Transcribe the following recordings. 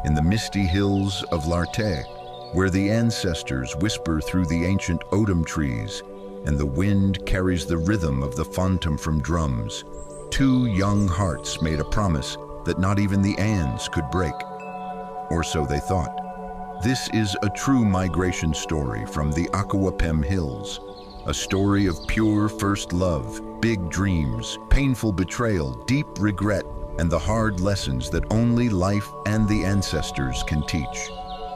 in the misty hills of Larteh, where the ancestors whisper through the ancient odum trees and the wind carries the rhythm of the phantom from drums. Two young hearts made a promise that not even the ants could break. Or so they thought. This is a true migration story from the Akuapem Hills, a story of pure first love, big dreams, painful betrayal, deep regret, and the hard lessons that only life and the ancestors can teach.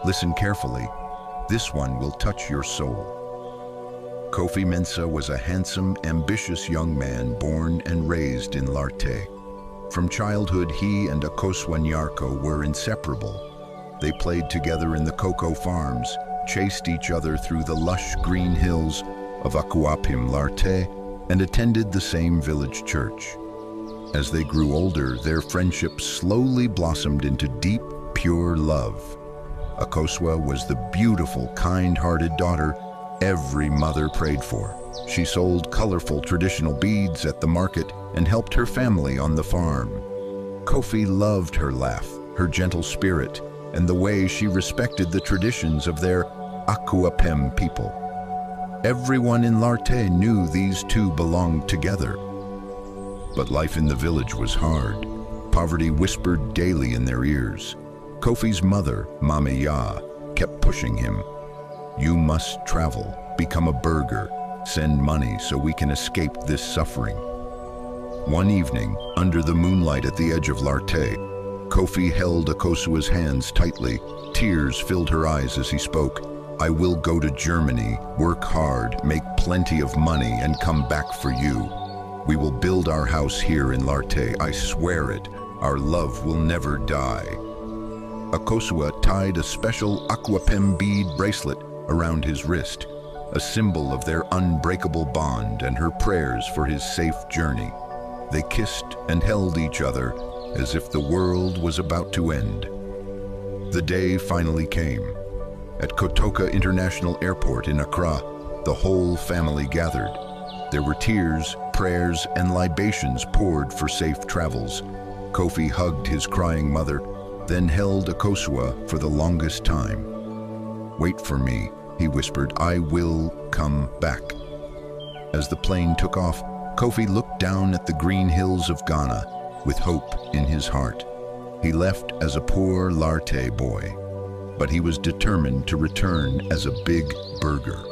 Listen carefully. This one will touch your soul. Kofi Mensah was a handsome, ambitious young man born and raised in Larteh. From childhood, he and Akosua Nyarko were inseparable. They played together in the cocoa farms, chased each other through the lush green hills of Akuapem Larteh, and attended the same village church. As they grew older, their friendship slowly blossomed into deep, pure love. Akosua was the beautiful, kind-hearted daughter every mother prayed for. She sold colorful traditional beads at the market and helped her family on the farm. Kofi loved her laugh, her gentle spirit, and the way she respected the traditions of their Akuapem people. Everyone in Larteh knew these two belonged together. But life in the village was hard. Poverty whispered daily in their ears. Kofi's mother, Mama Ya, kept pushing him. You must travel, become a burgher, send money so we can escape this suffering. One evening, under the moonlight at the edge of Larteh, Kofi held Akosua's hands tightly. Tears filled her eyes as he spoke. I will go to Germany, work hard, make plenty of money, and come back for you. We will build our house here in Larteh, I swear it. Our love will never die. Akosua tied a special Akuapem bead bracelet around his wrist, a symbol of their unbreakable bond and her prayers for his safe journey. They kissed and held each other as if the world was about to end. The day finally came. At Kotoka International Airport in Accra, the whole family gathered. There were tears, prayers, and libations poured for safe travels. Kofi hugged his crying mother, then held Akosua for the longest time. Wait for me, he whispered, I will come back. As the plane took off, Kofi looked down at the green hills of Ghana with hope in his heart. He left as a poor Larteh boy, but he was determined to return as a big burgher.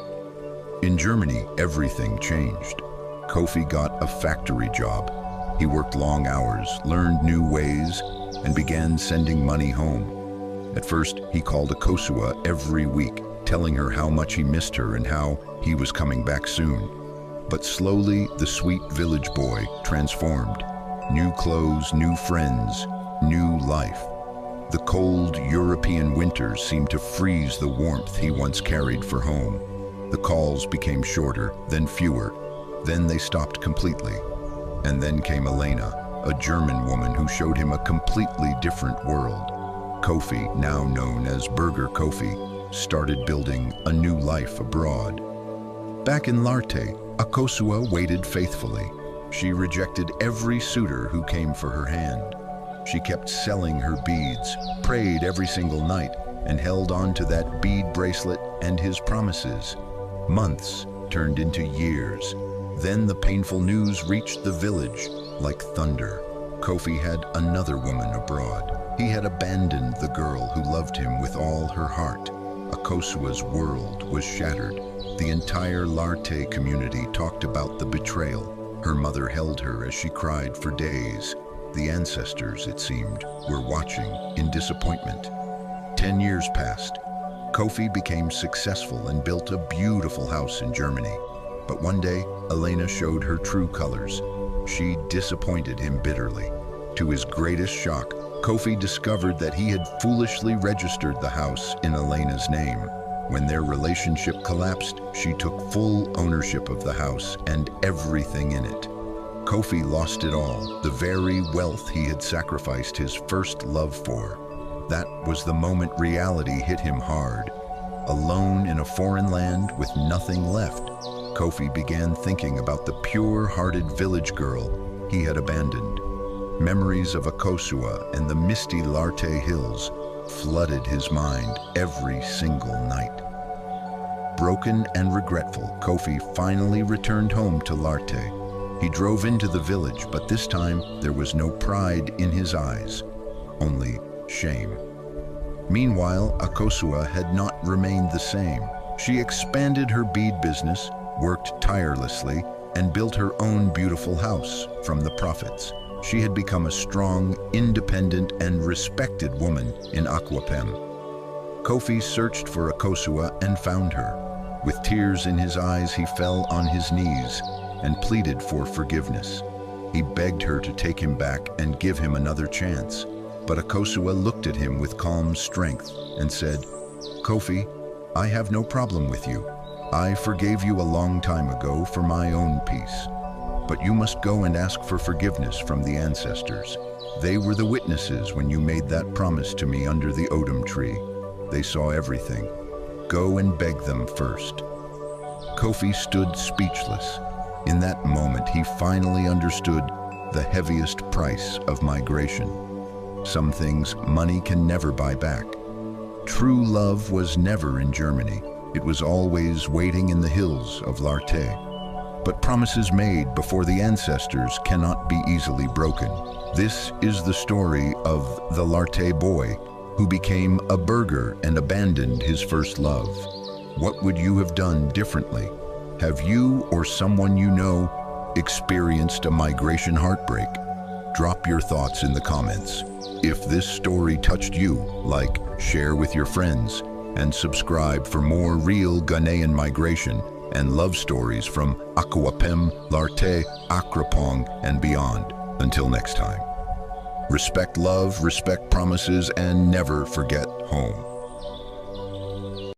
In Germany, everything changed. Kofi got a factory job. He worked long hours, learned new ways, and began sending money home. At first, he called Akosua every week, telling her how much he missed her and how he was coming back soon. But slowly, the sweet village boy transformed. New clothes, new friends, new life. The cold European winters seemed to freeze the warmth he once carried for home. The calls became shorter, then fewer. Then they stopped completely. And then came Elena, a German woman who showed him a completely different world. Kofi, now known as Burger Kofi, started building a new life abroad. Back in Larteh, Akosua waited faithfully. She rejected every suitor who came for her hand. She kept selling her beads, prayed every single night, and held on to that bead bracelet and his promises. Months turned into years. Then the painful news reached the village like thunder. Kofi had another woman abroad. He had abandoned the girl who loved him with all her heart. Akosua's world was shattered. The entire Larteh community talked about the betrayal. Her mother held her as she cried for days. The ancestors, it seemed, were watching in disappointment. 10 years passed. Kofi became successful and built a beautiful house in Germany. But one day, Elena showed her true colors. She disappointed him bitterly. To his greatest shock, Kofi discovered that he had foolishly registered the house in Elena's name. When their relationship collapsed, she took full ownership of the house and everything in it. Kofi lost it all, the very wealth he had sacrificed his first love for. That was the moment reality hit him hard. Alone in a foreign land with nothing left, Kofi began thinking about the pure-hearted village girl he had abandoned. Memories of Akosua and the misty Larteh hills flooded his mind every single night. Broken and regretful, Kofi finally returned home to Larteh. He drove into the village, but this time there was no pride in his eyes, only shame. Meanwhile, Akosua had not remained the same. She expanded her bead business, worked tirelessly, and built her own beautiful house from the profits. She had become a strong, independent, and respected woman in Aquapem. Kofi searched for Akosua and found her. With tears in his eyes, he fell on his knees and pleaded for forgiveness. He begged her to take him back and give him another chance. But Akosua looked at him with calm strength and said, "Kofi, I have no problem with you. I forgave you a long time ago for my own peace. But you must go and ask for forgiveness from the ancestors. They were the witnesses when you made that promise to me under the odum tree. They saw everything. Go and beg them first." Kofi stood speechless. In that moment, he finally understood the heaviest price of migration. Some things money can never buy back. True love was never in Germany. It was always waiting in the hills of Larteh. But promises made before the ancestors cannot be easily broken. This is the story of the Larteh boy who became a burgher and abandoned his first love. What would you have done differently? Have you or someone you know experienced a migration heartbreak? Drop your thoughts in the comments. If this story touched you, like, share with your friends, and subscribe for more real Ghanaian migration and love stories from Aquapem, Larteh, Akrapong, and beyond. Until next time. Respect love, respect promises, and never forget home.